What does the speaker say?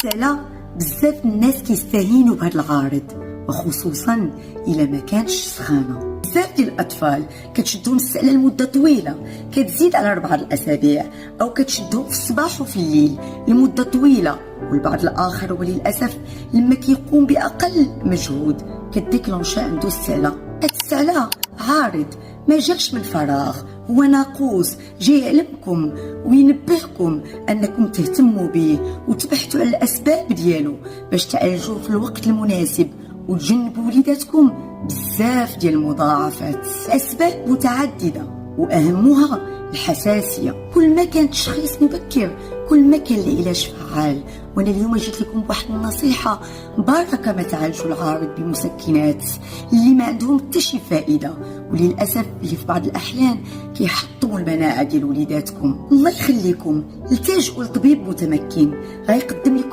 السلا بزاف الناس كيستهينوا بهذا العارض، وخصوصا الا ما كانتش سخانه. بزاف ديال الاطفال كتشدهم السله لمده طويله كتزيد على 4 الاسابيع، او كتشدهم في الصباح وفي الليل لمده طويله. والبعض الاخر وللاسف لما كيقوم باقل مجهود كديكلونشا عنده السله. هاد السله عارض ما جاش من فراغ، هو ناقوس جاي يعلمكم وينبهكم انكم تهتموا به وتبحثوا على الاسباب ديالو باش تعالجوه في الوقت المناسب وتجنبوا وليداتكم بزاف ديال المضاعفات. الاسباب متعدده واهمها الحساسيه. كل ما كان تشخيص مبكر كل ما كان العلاج فعال. وانا اليوم جيت لكم بواحد النصيحه بركه ما تعالجوا العارض بمسكنات اللي ما عندهم حتى شي فائده، وللاسف اللي في بعض الاحيان كيحطموا المناعه ديال وليداتكم. الله يخليكم التجئوا لطبيب متمكن غيقدم لكم